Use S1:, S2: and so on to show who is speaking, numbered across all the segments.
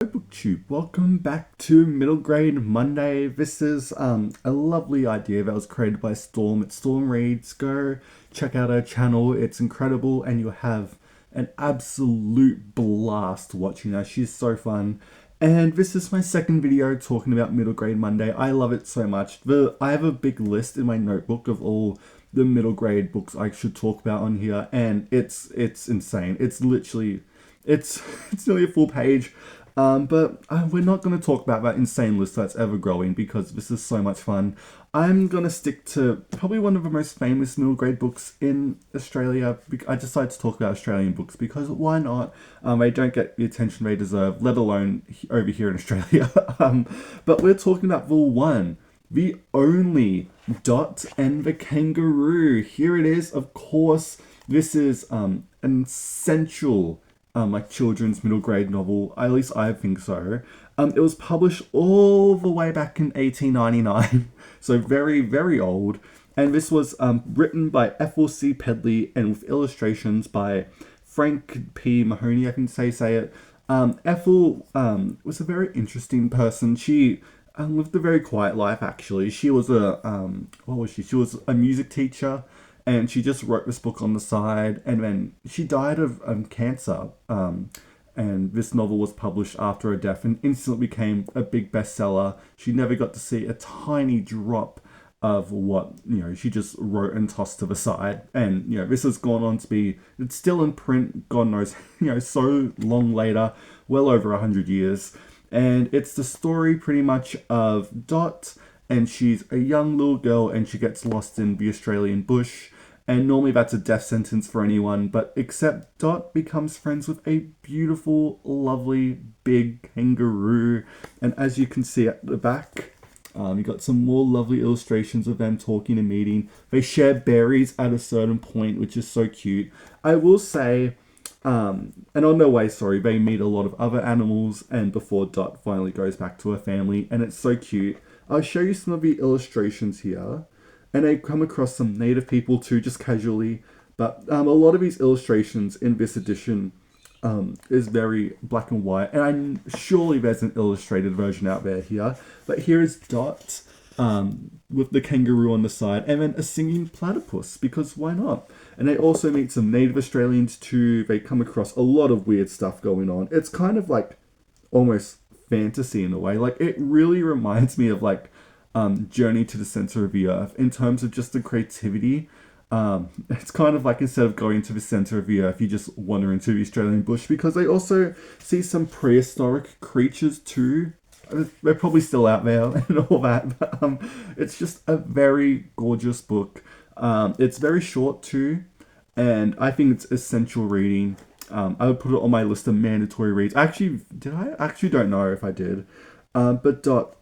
S1: BookTube, welcome back to Middle Grade Monday. This is a lovely idea that was created by Storm at Storm Reads. Go check out her channel, it's incredible, and you'll have an absolute blast watching her. She's so fun. And this is my second video talking about Middle Grade Monday. I love it so much. I have a big list in my notebook of all the middle grade books I should talk about on here, and it's insane. It's literally it's nearly a full page. But we're not going to talk about that insane list that's ever growing because this is so much fun. I'm going to stick to probably one of the most famous middle grade books in Australia. I decided to talk about Australian books because why not? They don't get the attention they deserve, let alone over here in Australia. But we're talking about the one, the only Dot and the Kangaroo. Here it is, of course. This is an essential like children's middle grade novel. At least I think so. It was published all the way back in 1899, so very, very old. And this was written by Ethel C. Pedley and with illustrations by Frank P. Mahoney, I can say it. Ethel was a very interesting person. She lived a very quiet life, actually. She was what was she? She was a music teacher, and she just wrote this book on the side, and then she died of cancer. And this novel was published after her death and instantly became a big bestseller. She never got to see a tiny drop of what, she just wrote and tossed to the side. And, this has gone on to be, it's still in print, God knows, so long later, well over 100 years. And it's the story pretty much of Dot, and she's a young little girl and she gets lost in the Australian bush. And normally that's a death sentence for anyone, but except Dot becomes friends with a beautiful, lovely, big kangaroo. And as you can see at the back, you got some more lovely illustrations of them talking and meeting. They share berries at a certain point, which is so cute. I will say, and on their way, they meet a lot of other animals, and before Dot finally goes back to her family, and it's so cute. I'll show you some of the illustrations here. And I come across some native people too, just casually. But a lot of these illustrations in this edition is very black and white. And I'm surely there's an illustrated version out there here. But here is Dot with the kangaroo on the side, and then a singing platypus, because why not? And they also meet some native Australians too. They come across a lot of weird stuff going on. It's kind of like almost fantasy in a way. Like, it really reminds me of like Journey to the Center of the Earth in terms of just the creativity. It's kind of like instead of going to the center of the earth, you just wander into the Australian bush, because they also see some prehistoric creatures too. They're probably still out there and all that, but it's just a very gorgeous book. It's very short too, and I think it's essential reading. I would put it on my list of mandatory reads. Actually, did I? Actually don't know if I did. But Dot,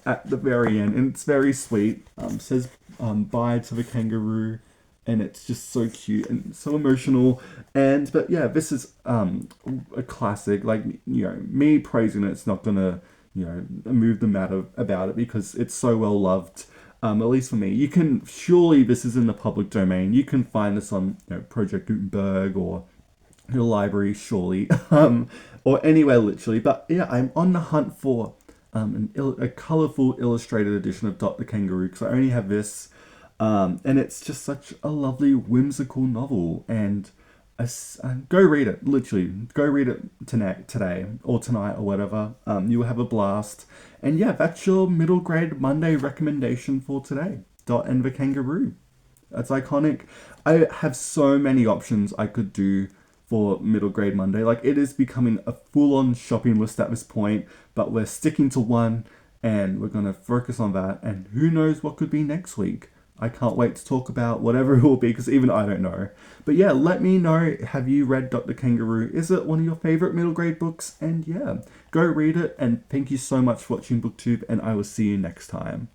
S1: at the very end, and it's very sweet, says bye to the kangaroo, and it's just so cute and so emotional. But yeah, this is a classic. Like, me praising it's not gonna, move the matter about it, because it's so well loved. At least for me. You can, surely this is in the public domain. You can find this on Project Gutenberg or your library, surely, or anywhere literally. But yeah, I'm on the hunt for a colourful illustrated edition of Dot the Kangaroo, because I only have this, and it's just such a lovely, whimsical novel. And go read it, literally. Go read it today or tonight or whatever. You will have a blast. And yeah, that's your middle grade Monday recommendation for today. Dot and the Kangaroo. That's iconic. I have so many options I could do for middle grade Monday. Like, it is becoming a full-on shopping list at this point, but we're sticking to one, and we're going to focus on that, and who knows what could be next week. I can't wait to talk about whatever it will be, because even I don't know. But yeah, let me know, have you read Dr. Kangaroo? Is it one of your favorite middle grade books? And yeah, go read it, and thank you so much for watching BookTube, and I will see you next time.